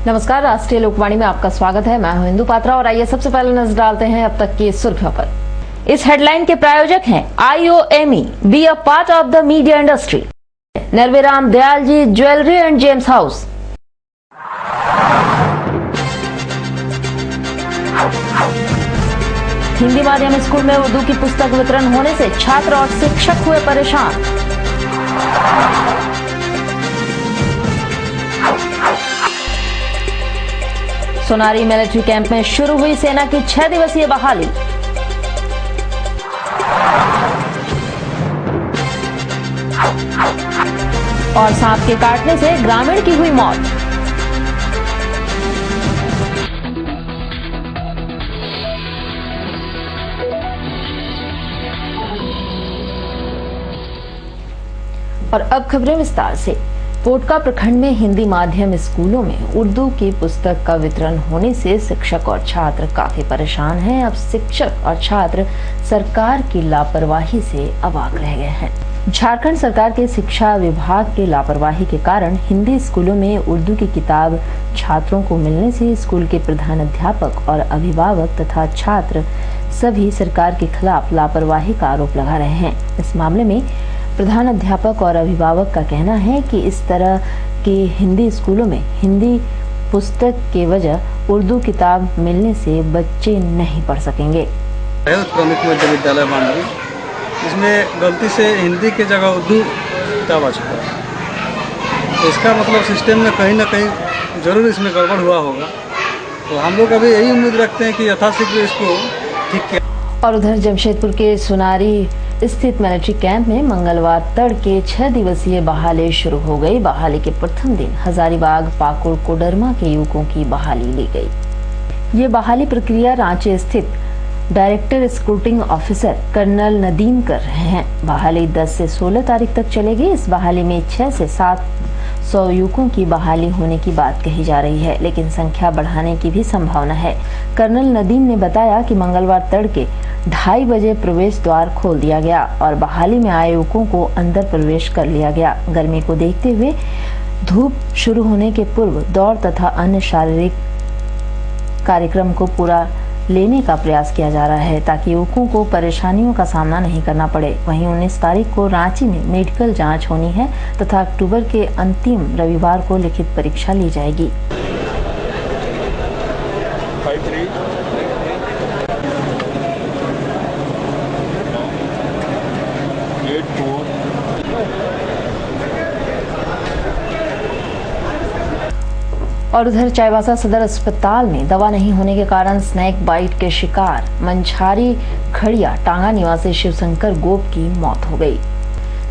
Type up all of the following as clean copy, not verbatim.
नमस्कार, राष्ट्रीय लोकवाणी में आपका स्वागत है। मैं हूं इंदु पात्रा और आइए सबसे पहले नजर डालते हैं अब तक की सुर्खियों पर। इस हेडलाइन के प्रायोजक हैं IOME, be a part of the media industry, Narveram Dayal ji jewellery and gems house. Hindi माध्यम स्कूल में उर्दू की पुस्तक वितरण होने से छात्र और शिक्षक हुए परेशान। सोनारी मिलिट्री कैंप में शुरू हुई सेना की 6 दिवसीय बहाली। और सांप के काटने से ग्रामीण की हुई मौत। और अब खबरें विस्तार से। पोटका प्रखंड में हिंदी माध्यम स्कूलों में उर्दू की पुस्तक का वितरण होने से शिक्षक और छात्र काफी परेशान हैं। अब शिक्षक और छात्र सरकार की लापरवाही से अवाक रह गए हैं। झारखंड सरकार के शिक्षा विभाग के लापरवाही के कारण हिंदी स्कूलों में उर्दू की किताब छात्रों को मिलने से स्कूल के प्रधानाध्यापक और अभिभावक तथा छात्र सभी सरकार के खिलाफ लापरवाही का आरोप लगा रहे हैं। इस मामले में प्रधान अध्यापक और अभिभावक का कहना है कि इस तरह के हिंदी स्कूलों में हिंदी पुस्तक के वजह उर्दू किताब मिलने से बच्चे नहीं पढ़ सकेंगे। प्रमुख मध्य विद्यालय मांडवी, इसमें गलती से हिंदी की जगह उर्दू किताब आ चुका है। तो इसका मतलब सिस्टम में कहीं ना कहीं जरूर इसमें गड़बड़ हुआ होगा। तो हम लोग अभी यही उम्मीद रखते हैं कि यथाशीघ्र इसको ठीक किया। और उधर जमशेदपुर के सोनारी स्थित मिलिट्री कैंप में मंगलवार तड़के 6 दिवसीय बहाली शुरू हो गई। बहाली के प्रथम दिन हजारीबाग, पाकुड़, कोडरमा के युवकों की बहाली ली गई। ये बहाली प्रक्रिया रांची स्थित डायरेक्टर स्क्रूटिंग ऑफिसर कर्नल नदीम कर रहे हैं। बहाली 10 से 16 तारीख तक चलेगी। इस बहाली में 6 से 700 युवकों की बहाली होने की बात कही जा रही है, लेकिन संख्या बढ़ाने की भी संभावना है। कर्नल नदीम ने बताया कि मंगलवार तड़के 2:30 बजे प्रवेश द्वार खोल दिया गया और बहाली में आए युवकों को अंदर प्रवेश कर लिया गया। गर्मी को देखते हुए धूप शुरू होने के पूर्व दौड़ तथा अन्य शारीरिक कार्यक्रम को पूरा लेने का प्रयास किया जा रहा है ताकि युवकों को परेशानियों का सामना नहीं करना पड़े। वहीं 19 तारीख को रांची में मेडिकल जांच होनी है तथा अक्टूबर के अंतिम रविवार को लिखित परीक्षा ली जाएगी। और उधर चाईबासा सदर अस्पताल में दवा नहीं होने के कारण स्नेक बाइट के शिकार मंझारी खड़िया टांगा निवासी शिवशंकर गोप की मौत हो गई।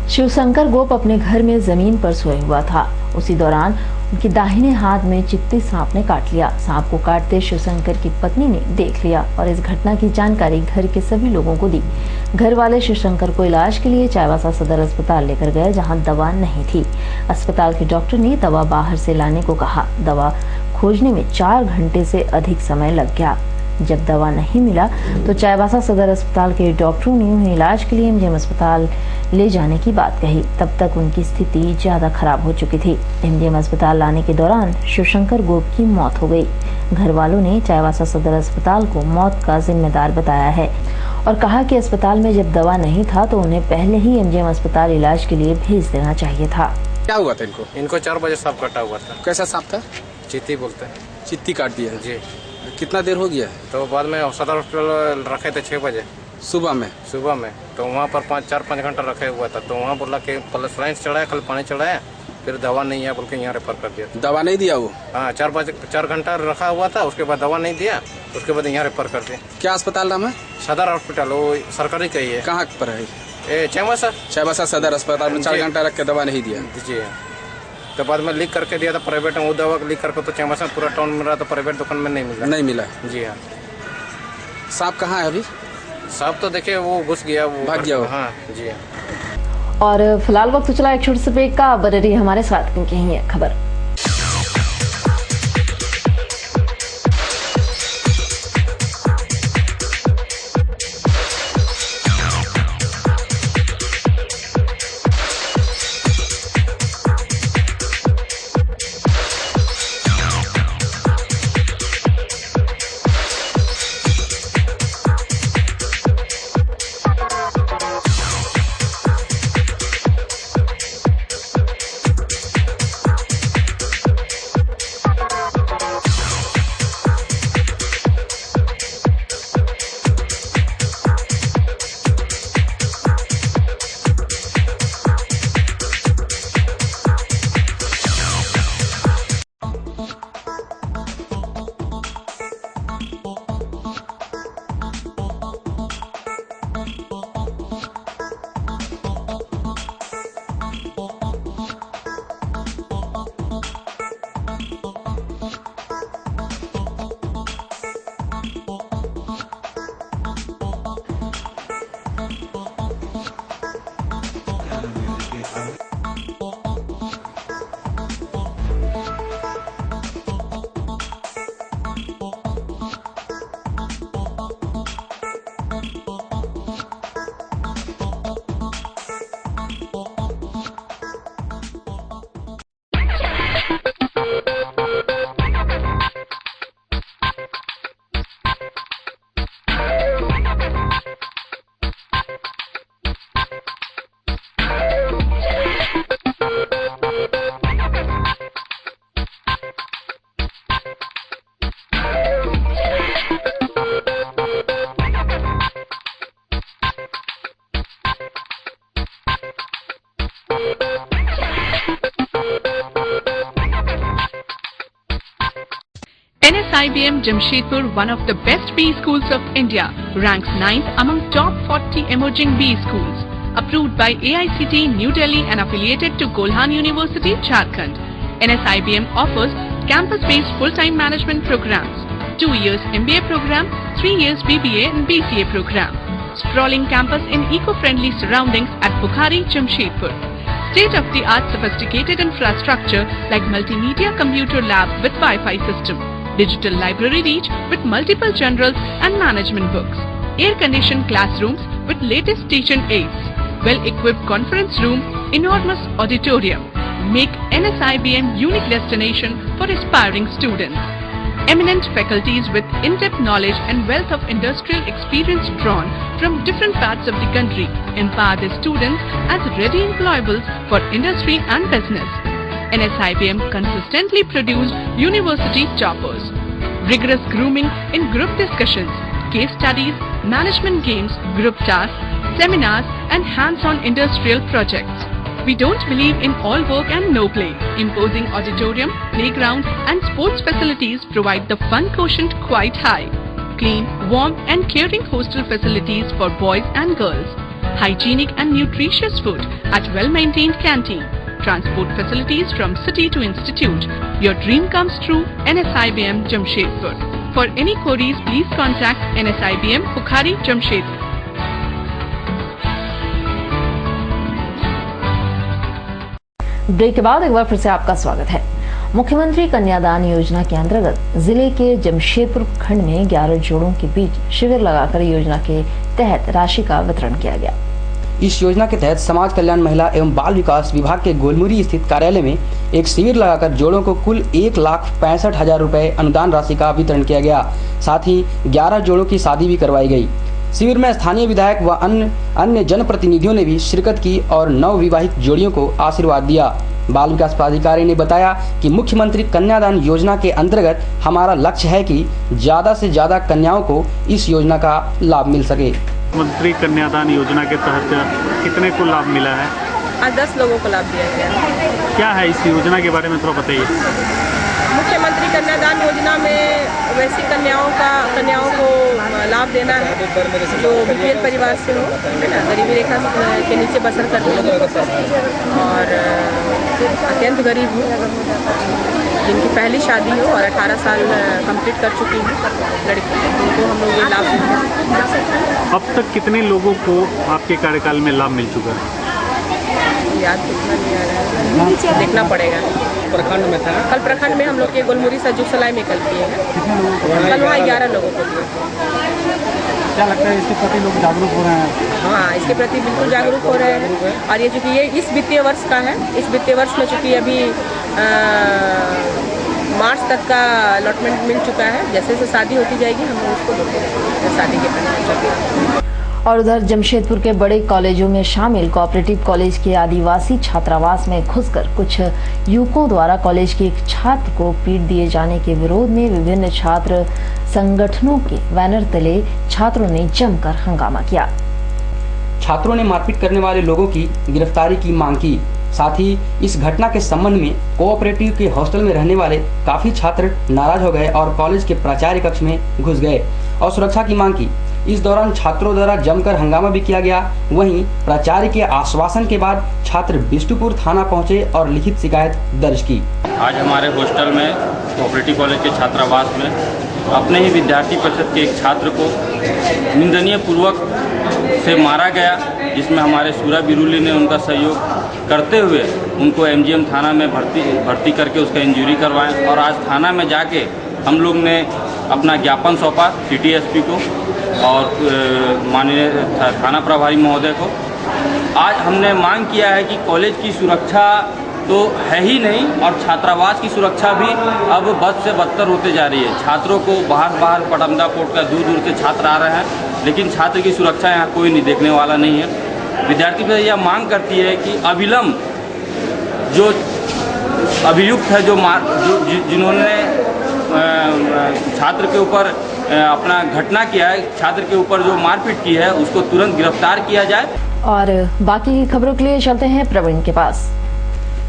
शिवशंकर गोप अपने घर में जमीन पर सोए हुआ था। उसी दौरान उनके दाहिने हाथ में चित्ती सांप ने काट लिया। सांप को काटते शिवशंकर की पत्नी ने देख लिया और इस घटना की जानकारी घर के सभी लोगों को दी। घर वाले शिवशंकर को इलाज के लिए चाईबासा सदर अस्पताल लेकर गए, जहां दवा नहीं थी। अस्पताल के डॉक्टर ने दवा बाहर से लाने को कहा। दवा खोजने में 4 घंटे से अधिक समय लग गया। जब दवा नहीं मिला तो चाईबासा सदर अस्पताल के डॉक्टरों ने उन्हें इलाज के लिए MGM अस्पताल ले जाने की बात कही। तब तक उनकी स्थिति ज्यादा खराब हो चुकी थी। MGM अस्पताल लाने के दौरान शिवशंकर गोप की मौत हो गई। घर वालों ने चाईबासा सदर अस्पताल को मौत का जिम्मेदार बताया है और कहा कि अस्पताल में जब दवा नहीं था तो उन्हें पहले ही MGM अस्पताल इलाज के लिए भेज देना चाहिए था। क्या हुआ था इनको? 4 बजे सांप कटा हुआ था। कैसा सांप था? चीती बोलते हैं। चित्ती काट दिया जी। कितना देर हो गया? तो बाद में सदर हॉस्पिटल रखे थे 6 बजे सुबह में तो वहाँ पर 4-5 घंटा रखे हुआ था। तो वहाँ बोला कि पहले सलाइन चढ़ाया, कल पानी चढ़ाया, फिर दवा नहीं है बोल के यहाँ रेफर कर दिया। दवा नहीं दिया वो? हाँ, 4 घंटा रखा हुआ था, उसके बाद दवा नहीं दिया, उसके बाद यहाँ रेफर कर दिया। क्या अस्पताल नाम है? सदर हॉस्पिटल, वो सरकारी का ही है। कहाँ पर है? चाईबासा सदर अस्पताल में 4 घंटा रख के दवा नहीं दिया जी। तो बाद में लीक करके दिया था प्राइवेट में, वो दवा लीक करके तो चाईबासा पूरा टाउन में रहा, तो प्राइवेट दुकान में नहीं मिला। जी हाँ। सांप कहाँ है अभी? सांप तो देखिए वो घुस गया, वो भाग गया। हाँ जी। और फिलहाल वक्त चला एक छोटे से ब्रेक का। बने रहिए हमारे साथ क्योंकि यही है खबर। NSIBM Jamshedpur, one of the best B schools of India, ranks 9th among top 40 emerging B schools. Approved by AICTE New Delhi and affiliated to Golhan University, Jharkhand. NSIBM offers campus-based full-time management programs, 2 years MBA program, 3 years BBA and BCA program. Sprawling campus in eco-friendly surroundings at Bukhari, Jamshedpur. State-of-the-art sophisticated infrastructure like multimedia computer lab with Wi-Fi system, digital library reach with multiple journals and management books, air-conditioned classrooms with latest teaching aids, well-equipped conference room, enormous auditorium, make NSIBM unique destination for aspiring students. Eminent faculties with in-depth knowledge and wealth of industrial experience drawn from different parts of the country empower the students as ready employables for industry and business. NSIBM consistently produced university toppers. Rigorous grooming in group discussions, case studies, management games, group tasks, seminars and hands-on industrial projects. We don't believe in all work and no play. Imposing auditorium, playground and sports facilities provide the fun quotient quite high. Clean, warm and caring hostel facilities for boys and girls. Hygienic and nutritious food at well-maintained canteen. Transport facilities from city to institute. Your dream comes true, NSIBM Jamshedpur. For any queries, please contact NSIBM Bukhari, Jamshedpur. Break के बाद एक बार फिर से आपका स्वागत है। मुख्यमंत्री कन्यादान योजना के अंतर्गत जिले के जमशेदपुर खंड में 11 जोड़ों के बीच शिविर लगाकर योजना के तहत राशि का वितरण किया गया। इस योजना के तहत समाज कल्याण महिला एवं बाल विकास विभाग के गोलमुरी स्थित कार्यालय में एक शिविर लगाकर जोड़ों को कुल 1,65,000 रुपए अनुदान राशि का वितरण किया गया। साथ ही 11 जोड़ों की शादी भी करवाई गई। शिविर में स्थानीय विधायक व अन्य जनप्रतिनिधियों ने भी शिरकत की और नवविवाहित जोड़ियों को आशीर्वाद दिया। बाल विकास प्राधिकारी ने बताया कि मुख्यमंत्री कन्यादान योजना के अंतर्गत हमारा लक्ष्य है कि ज्यादा से ज्यादा कन्याओं को इस योजना का लाभ मिल सके। मुख्यमंत्री कन्यादान योजना के तहत कितने को लाभ मिला है? आज 10 लोगों को लाभ दिया गया। क्या है इस योजना के बारे में थोड़ा बताइए। मुख्यमंत्री कन्यादान योजना में वैसी कन्याओं को लाभ देना है जो बीपीएल परिवार से हो, गरीबी रेखा के नीचे बसर करते हो और अत्यंत गरीब हो, जिनकी पहली शादी हो और 18 साल कंप्लीट कर चुकी है लड़की, उनको हम लोग ये लाभ देते हैं। अब तक कितने लोगों को आपके कार्यकाल में लाभ मिल चुका है? याद कितना नहीं आ रहा है, देखना पड़ेगा। प्रखंड में था, कल प्रखंड में हम लोग के गोलमुरी सज्जू सलाई में कल किए हैं, कल वहाँ 11 लोगों को दिए। क्या लगता है इसके प्रति लोग जागरूक हो रहे हैं? हाँ, इसके प्रति बिल्कुल जागरूक हो रहे हैं और ये चूँकि ये इस वित्तीय वर्ष का है, इस वित्तीय वर्ष में चूँकि अभी मार्च तक का अलॉटमेंट मिल चुका है, जैसे जैसे शादी होती जाएगी हम लोग उसको देंगे शादी के पहले। और उधर जमशेदपुर के बड़े कॉलेजों में शामिल कोऑपरेटिव कॉलेज के आदिवासी छात्रावास में घुसकर कुछ युवकों द्वारा कॉलेज के एक छात्र को पीट दिए जाने के विरोध में विभिन्न छात्र संगठनों के बैनर तले छात्रों ने जमकर हंगामा किया। छात्रों ने मारपीट करने वाले लोगों की गिरफ्तारी की मांग की। साथ ही इस घटना के संबंध में कोऑपरेटिव के हॉस्टल में रहने वाले काफी छात्र नाराज हो गए और कॉलेज के प्राचार्य कक्ष में घुस गए और सुरक्षा की मांग की। इस दौरान छात्रों द्वारा जमकर हंगामा भी किया गया। वहीं प्राचार्य के आश्वासन के बाद छात्र बिष्टुपुर थाना पहुंचे और लिखित शिकायत दर्ज की। आज हमारे हॉस्टल में कोऑपरेटिव कॉलेज के छात्रावास में अपने ही विद्यार्थी परिषद के एक छात्र को निंदनीय पूर्वक से मारा गया, जिसमें हमारे सूरा बिरुली ने उनका सहयोग करते हुए उनको एमजीएम थाना में भर्ती करके उसका इंजरी करवाएं और आज थाना में जाके हम लोग ने अपना ज्ञापन सौंपा सिटी एसपी को और माननीय थाना प्रभारी महोदय को। आज हमने मांग किया है कि कॉलेज की सुरक्षा तो है ही नहीं और छात्रावास की सुरक्षा भी अब बद से बदतर होते जा रही है। छात्रों को बाहर पटमदा कोट का दूर से छात्र आ रहे हैं, लेकिन छात्र की सुरक्षा यहाँ कोई नहीं देखने वाला नहीं है। विद्यार्थी परिषद यह मांग करती है कि अविलंब जो अभियुक्त है जिन्होंने छात्र के ऊपर अपना घटना किया है, छात्र के ऊपर जो मारपीट की है, उसको तुरंत गिरफ्तार किया जाए। और बाकी की खबरों के लिए चलते हैं प्रवीण के पास।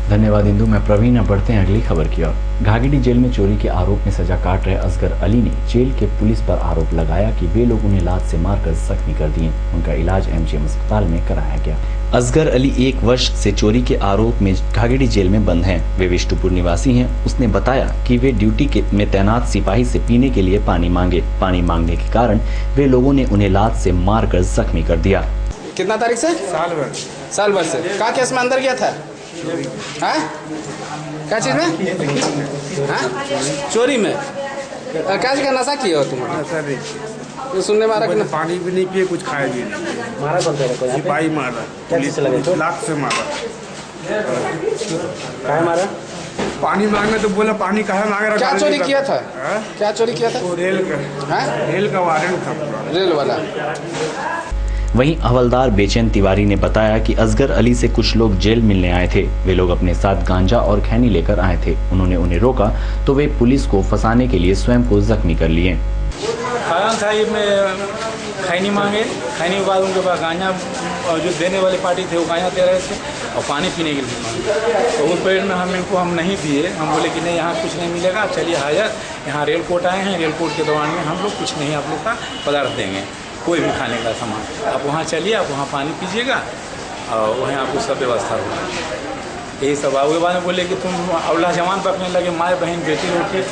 धन्यवाद इंदु। मैं प्रवीण। अब बढ़ते हैं अगली खबर की ओर। घाघीडीह जेल में चोरी के आरोप में सजा काट रहे असगर अली ने जेल के पुलिस पर आरोप लगाया कि वे लोग उन्हें लात से मारकर जख्मी कर दिए। उनका इलाज एमजीएम अस्पताल में कराया गया। असगर अली 1 वर्ष से चोरी के आरोप में घाघीडीह जेल में बंद हैं। वे विष्णुपुर निवासी हैं। उसने बताया कि वे ड्यूटी में तैनात सिपाही से पीने के लिए पानी मांगने के कारण वे लोगों ने उन्हें लात से मारकर जख्मी कर दिया। कितना तारीख से? साल भर से। क्या केस में अंदर गया था? हाँ? क्या चीज में? हाँ? चोरी में? क्या चीज का नशा किया हो तुम? तो सुनने में आ रहा कि पानी भी नहीं पिए, कुछ खाए भी नहीं। मारा कौन तेरे को? सिपाही मारा, पुलिस लात से मारा। कहाँ मारा? पानी मांगने तो बोला पानी कहाँ मांग रहा? क्या चोरी किया था? क्या चोरी किया था? रेल का वारंट था, रेल वाला। वहीं हवलदार बेचैन तिवारी ने बताया कि असगर अली से कुछ लोग जेल मिलने आए थे। वे लोग अपने साथ गांजा और खैनी लेकर आए थे। उन्होंने उन्हें रोका तो वे पुलिस को फंसाने के लिए स्वयं को जख्मी कर लिए। खान साहिब में खैनी मांगे, खैनी के बाद उनके पास गांजा जो देने वाली पार्टी थे वो गांजा दे रहे थे और पानी पीने के लिए मांगे। तो उस पीरियड में हम नहीं दिए। हम बोले कि नहीं, यहाँ कुछ नहीं मिलेगा, चलिए हाजिर, यहाँ रेल कोर्ट आए हैं, रेल कोर्ट के दौरान में हम लोग कुछ नहीं आप लोग का पदार्थ देंगे, कोई भी खाने का सामान। आप वहाँ चलिए, आप वहाँ पानी पीजिएगा और वहीं आपको सब व्यवस्था होगा। यही सब आगे बाद में बोले कि तुम अवला जवान पर अपने लगे, माए बहन बेटी रोटी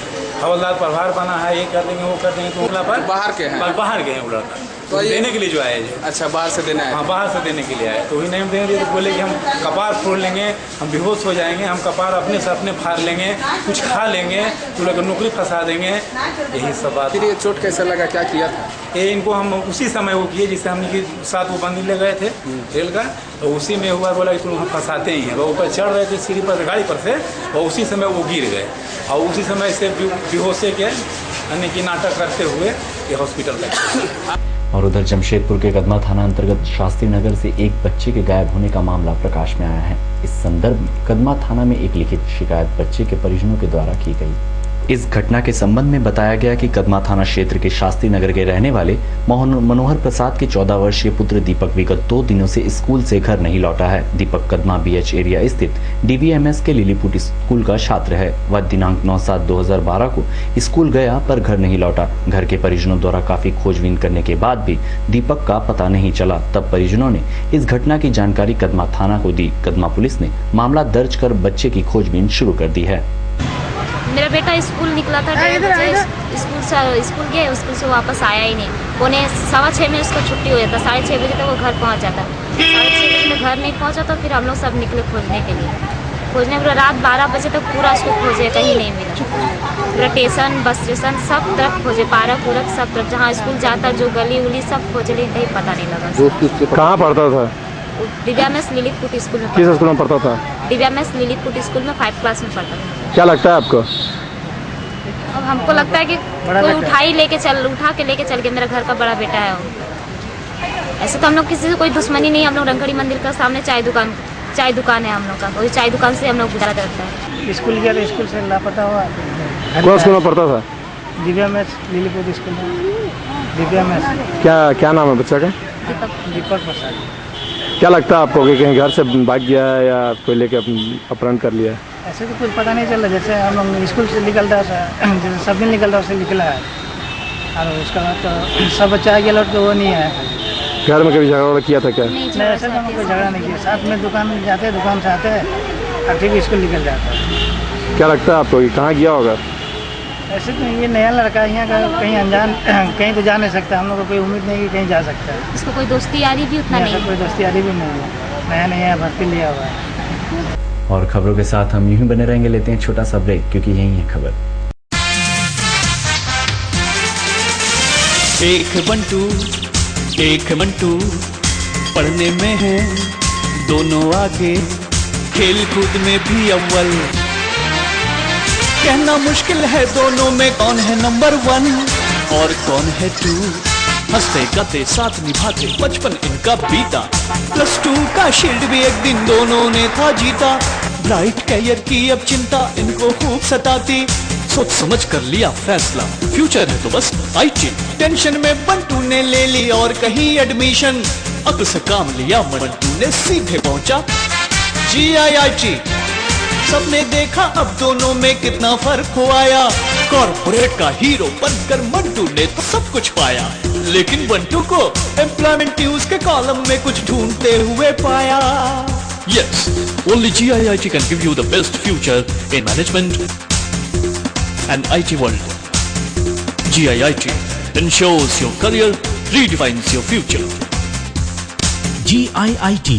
हवलदार प्रभार बना है, ये कर देंगे वो कर देंगे। तो उगला पर बाहर के हैं, बाहर गए वो लड़का तो देने के लिए जो आए। अच्छा, बाहर से देने आए? हाँ, बाहर से देने के लिए आए। तो वही नहीं देंगे तो बोले कि हम कपार फोड़ लेंगे, हम बेहोश हो जाएंगे, हम कपार अपने से अपने फाड़ लेंगे, कुछ खा लेंगे, तो लोग नौकरी फंसा देंगे। यही सब बात। फिर ये चोट कैसे लगा, क्या किया था? ये इनको हम उसी समय वो किए जिससे हमने कि साथ वो बंदी ले गए थे रेल का, तो उसी में हुआ। बोला कि तुम हम फंसाते ही हैं। वो ऊपर चढ़ रहे थे सीढ़ी पर, गाड़ी पर से, और उसी समय वो गिर गए और उसी समय से बेहोशे के अन्य की नाटक करते हुए ये हॉस्पिटल गए। और उधर जमशेदपुर के कदमा थाना अंतर्गत शास्त्री नगर से एक बच्चे के गायब होने का मामला प्रकाश में आया है। इस संदर्भ में कदमा थाना में एक लिखित शिकायत बच्चे के परिजनों के द्वारा की गई। इस घटना के संबंध में बताया गया कि कदमा थाना क्षेत्र के शास्त्री नगर के रहने वाले मनोहर प्रसाद के 14 वर्षीय पुत्र दीपक विगत 2 दिनों से स्कूल से घर नहीं लौटा है। दीपक कदमा बीएच एरिया स्थित डीवीएमएस के लिलीपुट स्कूल का छात्र है। वह दिनांक 9/7/2012 को स्कूल गया पर घर नहीं लौटा। घर के परिजनों द्वारा काफी खोजबीन करने के बाद भी दीपक का पता नहीं चला। तब परिजनों ने इस घटना की जानकारी कदमा थाना को दी। कदमा पुलिस ने मामला दर्ज कर बच्चे की खोजबीन शुरू कर दी है। मेरा बेटा स्कूल निकला था 1:30 बजे, स्कूल गया, स्कूल से वापस आया ही नहीं। 5:15 में उसका छुट्टी हो जाता, 6:30 बजे तक वो घर पहुंच जाता। 6:30 बजे में घर नहीं पहुंचा तो फिर हम लोग सब निकले खोजने के लिए। खोजने पूरा रात 12 बजे तक पूरा उसको खोजे, कहीं नहीं मिला। पूरा स्टेशन, बस स्टेशन सब तरफ खोजे, पार्क उरक सब तरफ, जहाँ स्कूल जाता जो गली उली सब खोज ली, कहीं पता नहीं लगा। कहाँ पढ़ता था? दिव्यामेश लिलितपुट स्कूल में। किस स्कूल में पढ़ता था? दिव्यामेश लिलितपुट स्कूल में 5 क्लास में पढ़ता था। क्या लगता है आपको? अब हमको लगता है कि कोई उठा के लेके चल गया। मेरा घर का बड़ा बेटा है वो। ऐसे तो हम लोग किसी से कोई दुश्मनी नहीं। हम लोग रंगड़ी मंदिर का सामने चाय दुकान है हम लोग का, वही चाय दुकान से हम लोग गुजारा करता है। स्कूल गया तो स्कूल से लापता हुआ। कौन स्कूल में पढ़ता था? दिव्यामेश लिलीपुट स्कूल में। दिव्यामेश। क्या नाम है बच्चा का? दीपक प्रसाद। क्या लगता है आपको कि कहीं घर से भाग गया है या कोई लेके अपहरण कर लिया है? ऐसे तो कुछ पता नहीं चल रहा। जैसे हम लोग स्कूल से निकलता है, जैसे सब दिन निकलता है, उससे निकला है। और उसका बाद तो सब बच्चा आ गया लौट के वो नहीं है। घर में कभी झगड़ा किया था क्या? नहीं, ऐसा तो हम कोई झगड़ा नहीं किया। साथ में दुकान जाते हैं, दुकान से आते हैं और ठीक स्कूल निकल जाता है। क्या लगता है आपको कि कहाँ गया होगा? ऐसे तो ये नया लड़का है, यहाँ का कहीं अनजान कहीं तो जा नहीं सकता। हम लोग को कोई उम्मीद नहीं कि कहीं जा सकता है। इसको कोई दोस्ती यारी भी उतना नहीं है। कोई दोस्ती यारी भी नहीं है, नया भर्ती लिया हुआ है। और खबरों के साथ हम यूं ही बने रहेंगे। लेते हैं छोटा सा ब्रेक क्योंकि यही है खबर। एक मंटू पढ़ने में है दोनों आगे, खेल कूद में भी अव्वल। कहना मुश्किल है दोनों में कौन है नंबर 1 और कौन है 2। हंसते गाते साथ निभाते बचपन इनका बीता। +2 का शील्ड भी एक दिन दोनों ने था जीता। ब्राइट कैरियर की अब चिंता इनको खूब सताती। सोच समझ कर लिया फैसला, फ्यूचर है तो बस IT। टेंशन में बंटू ने ले ली और कहीं एडमिशन। अक्ल से काम लिया बंटू ने, सीधे पहुंचा GIIT। सबने देखा अब दोनों में कितना फर्क हो आया। कॉर्पोरेट का हीरो बनकर मंटू ने तो सब कुछ पाया, लेकिन बंटू को एम्प्लॉयमेंट न्यूज के कॉलम में कुछ ढूंढते हुए पाया। Yes, only GIIT can give you the best future in management and IT world. GIIT ensures your career, redefines your future. GIIT,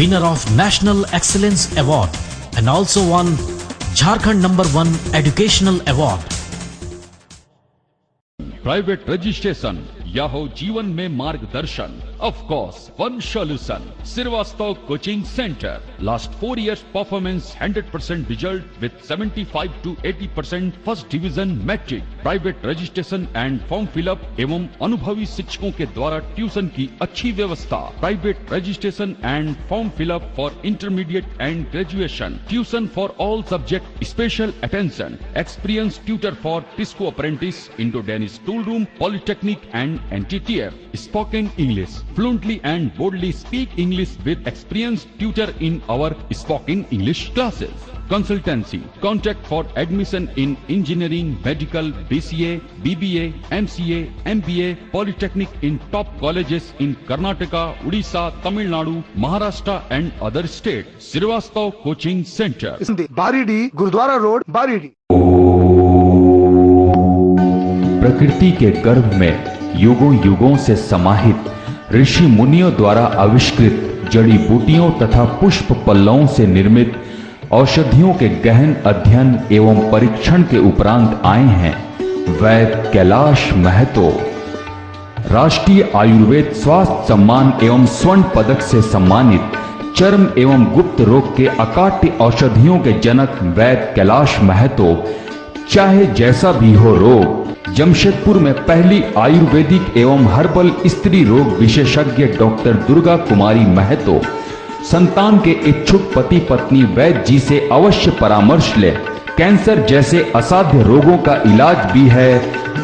winner of National Excellence Award and also won Jharkhand #1 Educational Award. Private registration या हो जीवन में मार्गदर्शन, of course one solution, Srivastava coaching center. Last 4 years performance 100% result with 75 to 80% first division matric. Private registration and form fill up एवं अनुभवी शिक्षकों के द्वारा ट्यूशन की अच्छी व्यवस्था। Private registration and form fill up for intermediate and graduation. Tuition for all subject, special attention, experience tutor for TISCO apprentice, Indo Danish tool room, polytechnic and NTTF. Spoken English, fluently and boldly speak English with experienced tutor in our spoken English classes. Consultancy. Contact for admission in engineering, medical, BCA, BBA, MCA, MBA, Polytechnic in top colleges in Karnataka, Odisha, Tamil Nadu, Maharashtra and other states. Srivastav Coaching Center. Baridih, Gurudwara road, Baridih. प्रकृति के गर्भ में युगों युगों से समाहित ऋषि मुनियों द्वारा आविष्कृत जड़ी बूटियों तथा पुष्प पल्लवों से निर्मित औषधियों के गहन अध्ययन एवं परीक्षण के उपरांत आए हैं वैद्य कैलाश महतो। राष्ट्रीय आयुर्वेद स्वास्थ्य सम्मान एवं स्वर्ण पदक से सम्मानित चर्म एवं गुप्त रोग के अकाट्य औषधियों के जनक वैद्य कैलाश महतो, चाहे जैसा भी हो रोग, जमशेदपुर में पहली आयुर्वेदिक एवं हर्बल स्त्री रोग विशेषज्ञ डॉक्टर दुर्गा कुमारी महतो संतान के इच्छुक पति पत्नी वैद्य जी से अवश्य परामर्श ले। कैंसर जैसे असाध्य रोगों का इलाज भी है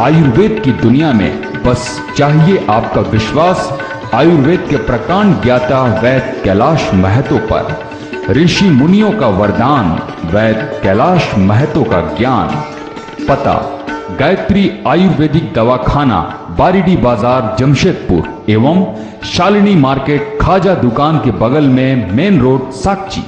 आयुर्वेद की दुनिया में, बस चाहिए आपका विश्वास आयुर्वेद के प्रकांड ज्ञाता वैद्य कैलाश महतो पर। ऋषि मुनियों का वरदान, वैद्य कैलाश महतो का ज्ञान। पता गायत्री आयुर्वेदिक दवाखाना, बारीडी बाजार, जमशेदपुर एवं शालिनी मार्केट खाजा दुकान के बगल में, मेन रोड, साकची।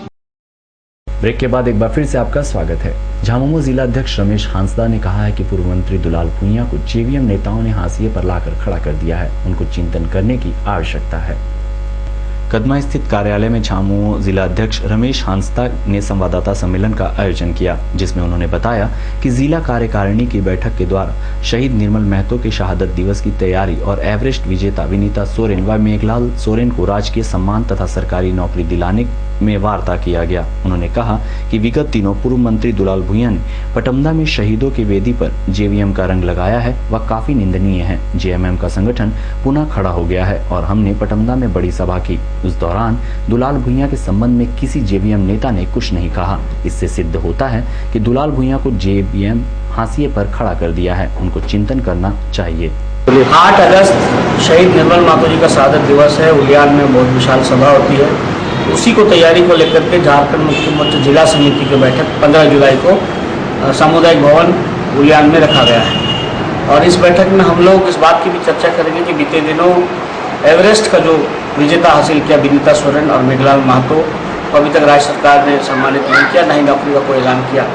ब्रेक के बाद एक बार फिर से आपका स्वागत है। झामुमो जिला अध्यक्ष रमेश हांसदा ने कहा है कि पूर्व मंत्री दुलाल भुइयां को जेवीएम नेताओं ने हाशिए पर लाकर खड़ा कर दिया है, उनको चिंतन करने की आवश्यकता है। कदमा स्थित कार्यालय में झामुमो जिला अध्यक्ष रमेश हांसदा ने संवाददाता सम्मेलन का आयोजन किया, जिसमें उन्होंने बताया कि जिला कार्यकारिणी की बैठक के द्वारा शहीद निर्मल महतो के शहादत दिवस की तैयारी और एवरेस्ट विजेता विनीता सोरेन व मेघलाल सोरेन को राजकीय सम्मान तथा सरकारी नौकरी दिलाने में वार्ता किया गया। उन्होंने कहा कि विगत दिनों पूर्व मंत्री दुलाल भुइयां ने पटमदा में शहीदों की वेदी पर जेवीएम का रंग लगाया है, वह काफी निंदनीय है। जेएमएम का संगठन पुनः खड़ा हो गया है और हमने पटमदा में बड़ी सभा की। उस दौरान दुलाल भुइयां के संबंध में किसी जेवीएम नेता ने कुछ नहीं कहा। इससे सिद्ध होता है कि दुलाल भुइयां को जेवीएम हाशिए पर खड़ा कर दिया है, उनको चिंतन करना चाहिए। 8 अगस्त शहीद निर्मल महतो जी का शहादत दिवस है। उलियान में बहुत विशाल सभा होती है, उसी को तैयारी को लेकर के झारखंड मुक्ति मोर्चा जिला समिति की बैठक 15 जुलाई को सामुदायिक भवन उलियान में रखा गया है। और इस बैठक में हम लोग इस बात की भी चर्चा करेंगे कि बीते दिनों एवरेस्ट का जो विजेता हासिल किया विनीता सोरेन और मेघलाल महतो को अभी तक राज्य सरकार ने सम्मानित नहीं किया, न ही नौकरी का कोई ऐलान किया।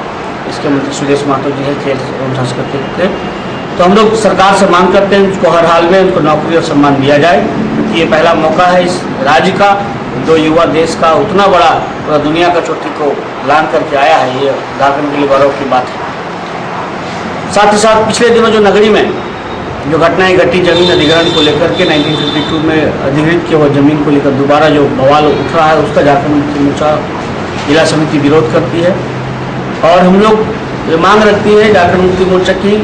इसके मंत्री सुदेश महतो जी है, खेल एवं सांस्कृतिक के। तो हम लोग सरकार से मांग करते हैं उसको हर हाल में उनको नौकरी और सम्मान दिया जाए, क्योंकि ये पहला मौका है इस राज्य का, जो युवा देश का उतना बड़ा पूरा दुनिया का चोटी को लान करके आया है, ये झारखंड के लिए गौरव की बात है। साथ ही साथ पिछले दिनों जो नगरी में जो घटनाएं घटी जमीन अधिग्रहण को लेकर के 1952 में अधिग्रहित किया हुआ जमीन को लेकर दोबारा जो बवाल उठ रहा है, उसका झारखंड मुक्ति मोर्चा जिला समिति विरोध करती है। और हम लोग ये मांग रखती है झारखंड मुक्ति मोर्चा की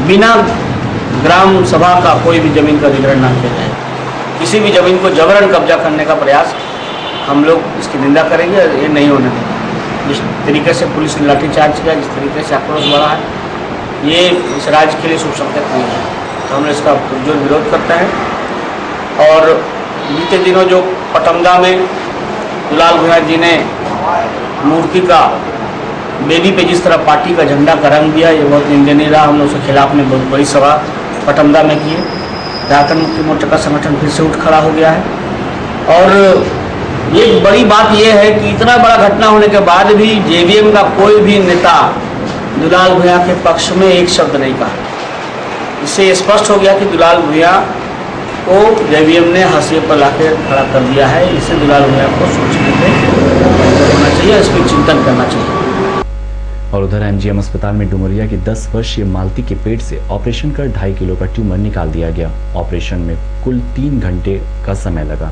बिना ग्राम सभा का कोई भी जमीन का अधिग्रहण न किया जाए। किसी भी जमीन को जबरन कब्जा करने का प्रयास हम लोग इसकी निंदा करेंगे, ये नहीं होने देंगे। जिस तरीके से पुलिस ने लाठीचार्ज किया, जिस तरीके से आक्रोश बढ़ा है, ये इस राज्य के लिए शुभ संकेत नहीं है, तो हम इसका पुरजोर विरोध करते हैं। और बीते दिनों जो पटमदा में दुलाल भुइयां जी ने मूर्ति का बेदी पे जिस तरह पार्टी का झंडा का रंग दिया, ये बहुत निंदनीय रहा। हम लोग उसके खिलाफ में बहुत बड़ी सभा पटमदा में किए। झारखंड मुक्ति मोर्चा का संगठन फिर से उठ खड़ा हो गया है। और एक बड़ी बात यह है कि इतना बड़ा घटना होने के बाद भी जेवीएम का कोई भी नेता दुलाल भुइयां के पक्ष में एक शब्द नहीं कहा। इससे स्पष्ट हो गया कि दुलाल भुइयां को जेवीएम ने हाशिए पर लाकर खड़ा कर दिया है। इससे दुलाल भुइयां को सोचने पे होना चाहिए, इस पर चिंतन करना चाहिए। और उधर एमजीएम अस्पताल में डुमरिया की 10 वर्षीय मालती के पेट से ऑपरेशन कर 2.5 किलो का ट्यूमर निकाल दिया गया। ऑपरेशन में कुल 3 घंटे का समय लगा।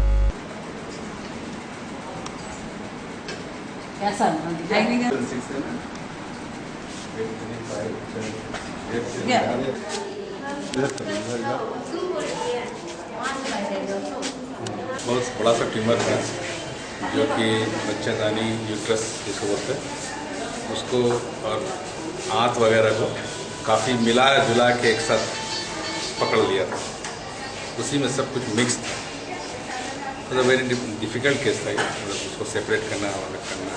बहुत बड़ा सा ट्यूमर है जो कि बच्चेदानी यूट्रस जिसको बोलते हैं उसको, और आंत वगैरह को काफ़ी मिला जुला के एक साथ पकड़ लिया था। उसी में सब कुछ मिक्स था। तो वेरी डिफिकल्ट केस था ये, मतलब उसको सेपरेट करना और अलग करना।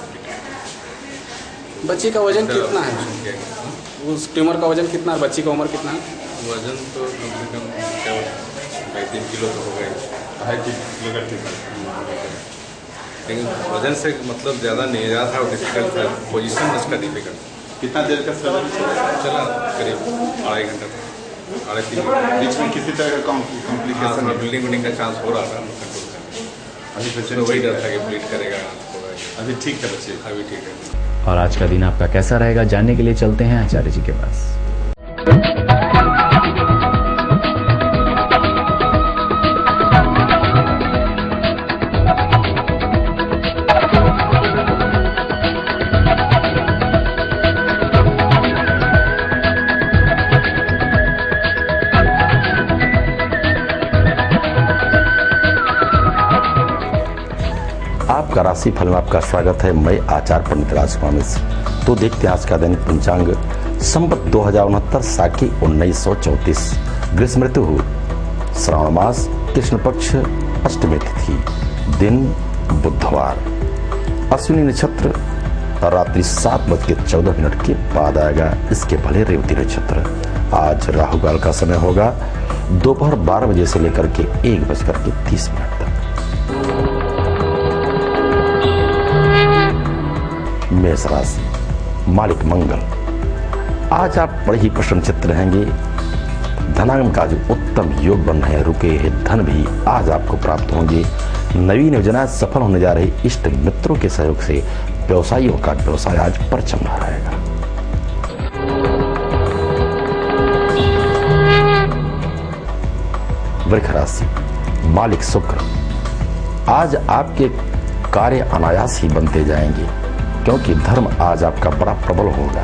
बच्ची का वजन कितना है? उस ट्यूमर का वजन कितना है? बच्ची का उम्र कितना है? वजन तो कम से कम 2.5-3 किलो तो हो गए। 2.5 किलो का ट्यूमर, लेकिन वजन से मतलब ज़्यादा नहीं रहा था और डिफिकल्ट था। पोजीशन उसका डिफिकल्ट। कितना देर का चला करीब 2.5 घंटा, 2.5-3 घंटा। बीच में किसी तरह का कॉम्प्लिकेशन, ब्लीडिंग का चांस हो रहा था कंट्रोल करने। अभी पेशेंट वही डर था कि ब्लीड करेगा। अभी ठीक है बच्चे, अभी ठीक है। और आज का दिन आपका कैसा रहेगा जानने के लिए चलते हैं आचार्य जी के पास। आपका राशि फल में आपका स्वागत है। मैं आचार्य पंडित राजस्वामी से। तो देखते हैं आज का दैनिक पंचांग। संवत 2069 साकी 1934, ग्रीष्म ऋतु, श्रावण मास, कृष्ण पक्ष, अष्टमी तिथि, दिन बुधवार, अश्विनी नक्षत्र रात्रि 7:14 के बाद आएगा। इसके भले रेवती नक्षत्र। आज राहुकाल का समय होगा दोपहर 12 बजे से लेकर के 1:30 तक। मेष राशि, मालिक मंगल। आज आप बड़े ही प्रसन्नचित्त रहेंगे। धनागम का जो उत्तम योग बन रहे हैं, रुके हैं धन भी आज आपको प्राप्त होंगे। नवीन योजनाएं सफल होने जा रही। इष्ट मित्रों के सहयोग से व्यवसायियों का व्यवसाय आज परचम रहेगा। वृष राशि, मालिक शुक्र। आज आपके कार्य अनायास ही बनते जाएंगे क्योंकि धर्म आज आपका बड़ा प्रबल होगा।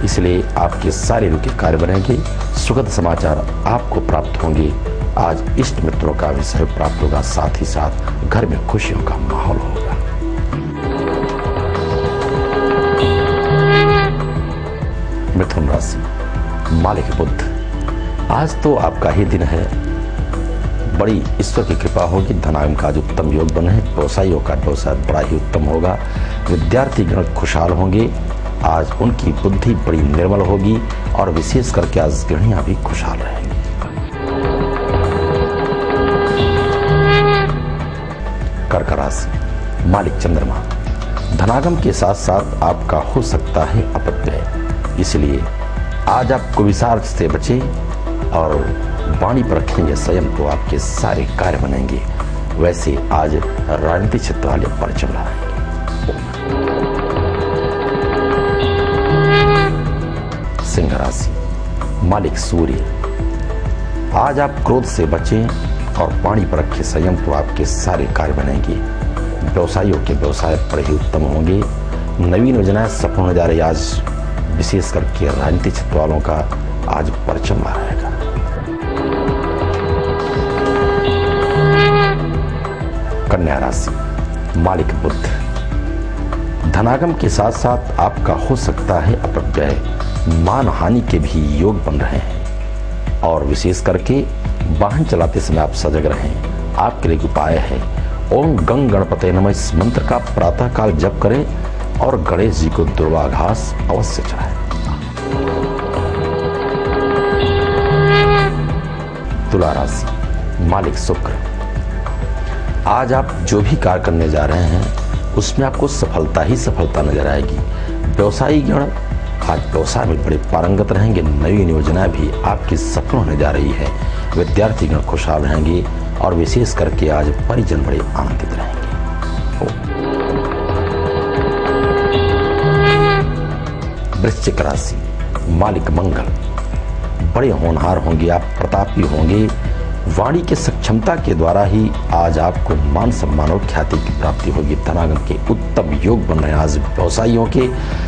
इसलिए आपके सारे रुके कार्य बनेंगे। सुखद समाचार आपको प्राप्त होंगे। आज इष्ट मित्रों का भी सहयोग प्राप्त होगा। साथ ही साथ घर में खुशियों का माहौल होगा। मिथुन राशि, मालिक बुध। आज तो आपका ही दिन है। बड़ी ईश्वर की कृपा होगी। धनागम का जो उत्तम योग बने हैं। व्यवसायियों का व्यवसाय बड़ा ही उत्तम होगा। विद्यार्थी गण खुशहाल होंगे। आज उनकी बुद्धि बड़ी निर्मल होगी और विशेष करके आज गृहिणियां भी खुशहाल रहेंगी। कर्क राशि, मालिक चंद्रमा। धनागम के साथ साथ आपका हो सकता है अपव्यय, इसलिए आज आपको विचार से बचे और वाणी पर रखेंगे संयम तो आपके सारे कार्य बनेंगे। वैसे आज राजनीतिक क्षेत्र वाले परचम लहराएंगे। सिंह राशि, मालिक सूर्य। आज आप क्रोध से बचें और वाणी पर रखे संयम तो आपके सारे कार्य बनेंगे। व्यवसायियों के व्यवसाय बड़े ही उत्तम होंगे। नवीन योजनाएं सफल होने जा रही। आज विशेष करके राजनीतिक क्षेत्र वालों का आज परचम लहराएगा। कन्या राशि, मालिक बुध। धनागम के साथ साथ आपका हो सकता है अपव्यय। मान हानि के भी योग बन रहे हैं और विशेष करके वाहन चलाते समय आप सजग रहें। आपके लिए उपाय है ओम गंग गणपते नमः। इस मंत्र का प्रातः काल जप करें और गणेश जी को दुर्वाघास अवश्य चढ़ाएं। तुला राशि, मालिक शुक्र। आज आप जो भी कार्य करने जा रहे हैं उसमें आपको सफलता ही सफलता नजर आएगी। व्यवसायी गण आज व्यवसाय में बड़े पारंगत रहेंगे। नई योजना भी आपकी सफल होने जा रही है। विद्यार्थी गण खुशहाल रहेंगे और विशेष करके आज परिजन बड़े आनंदित रहेंगे। वृश्चिक राशि, मालिक मंगल। बड़े होनहार होंगे आप, प्रतापी होंगे। वाणी के सक्षमता के द्वारा ही आज आपको मान सम्मान और ख्याति की प्राप्ति होगी। धनागम के उत्तम योग बन रहे हैं आज व्यवसायियों के।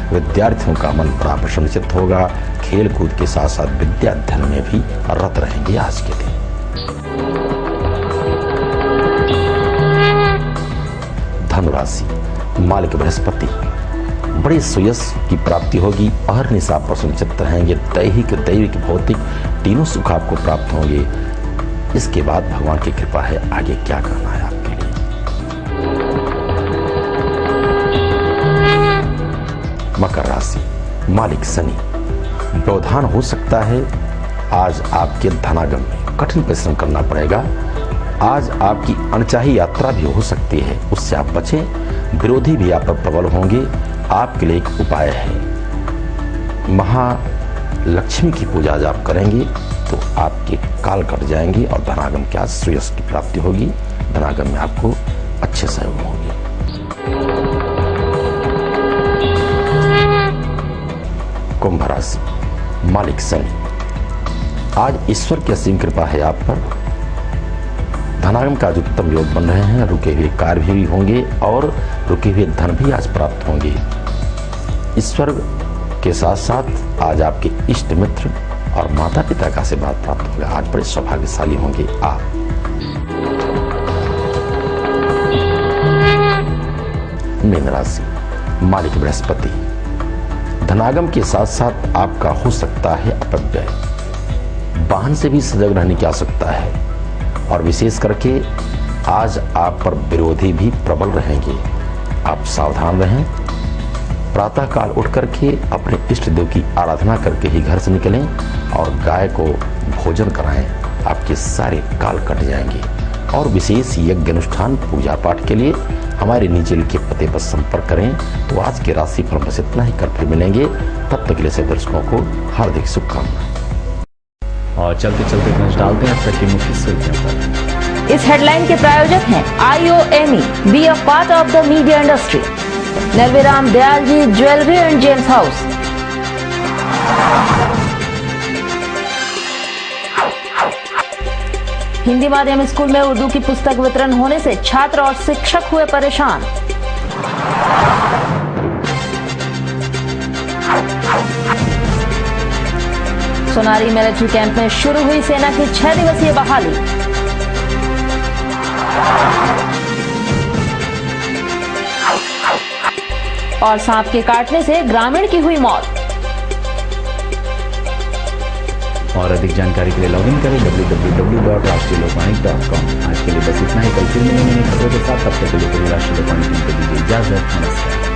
विद्यार्थियों का मन बड़ा प्रसन्नचित्त होगा। खेल कूद के साथ साथ विद्या अध्ययन में भी रत रहेंगे आज के दिन। धनुराशि, मालिक बृहस्पति। बड़े सुयश की प्राप्ति होगी। अहर्निशा प्रसन्नचित्त रहेंगे। दैविक भौतिक तीनों सुख आपको प्राप्त होंगे। इसके बाद भगवान की कृपा है, आगे क्या करना है आपके लिए। मकर राशि, मालिक शनि। व्यवधान हो सकता है आज आपके धनागम में, कठिन परिश्रम करना पड़ेगा। आज आपकी अनचाही यात्रा भी हो सकती है, उससे आप बचें। विरोधी भी आप पर प्रबल होंगे। आपके लिए एक उपाय है, महालक्ष्मी की पूजा आज आप करेंगे तो आपके काल कट जाएंगे और धनागम के आज श्रेयस की प्राप्ति होगी। धनागम में आपको अच्छे सहयोग होंगे। कुंभ राशि, मालिक शनि। आज ईश्वर की असीम कृपा है आप पर। धनागम का आज उत्तम योग बन रहे हैं। रुके हुए कार्य भी होंगे और रुके हुए धन भी आज प्राप्त होंगे। ईश्वर के साथ साथ आज आपके इष्ट मित्र और माता पिता का आशीर्वाद प्राप्त होगा। आज बड़े सौभाग्यशाली होंगे आप। मीन राशि, मालिक बृहस्पति। धनागम के साथ साथ आपका हो सकता है अपव्यय। वाहन से भी सजग रहने की आवश्यकता है और विशेष करके आज आप पर विरोधी भी प्रबल रहेंगे। आप सावधान रहें। प्रातः काल उठ करके अपने इष्ट देव की आराधना करके ही घर से निकलें और गाय को भोजन कराएं। आपके सारे काल कट जाएंगे। और विशेष यज्ञ अनुष्ठान पूजा पाठ के लिए हमारे नीचे लिखे पते पर संपर्क करें। तो आज के राशि फल बस इतना ही, कर फिर मिलेंगे। तब तक के लिए सभी दर्शकों को हार्दिक शुभकामनाएं। और चलते चलते नजर डालते हैं अब तक की मुख्य सुर्खियों पर। इस हेडलाइन के प्रायोजक हैं IOME, be a part of the media industry. Nirviram Dayal ji jewellery and gems house. Hindi माध्यम स्कूल में उर्दू की पुस्तक वितरण होने से छात्र और शिक्षक हुए परेशान। सोनारी मिलिट्री कैंप में शुरू हुई सेना की 6 दिवसीय बहाली। और सांप के काटने से ग्रामीण की हुई मौत। और अधिक जानकारी के लिए लॉगिन करें www.rashtriya.com। आज के लिए बस इतना ही। कल फिर मिलेंगे नई खबरों के साथ। तब तक के लिए पूरी राष्ट्रीय लोकवाणी टीम को दीजिए इजाजत। नमस्कार।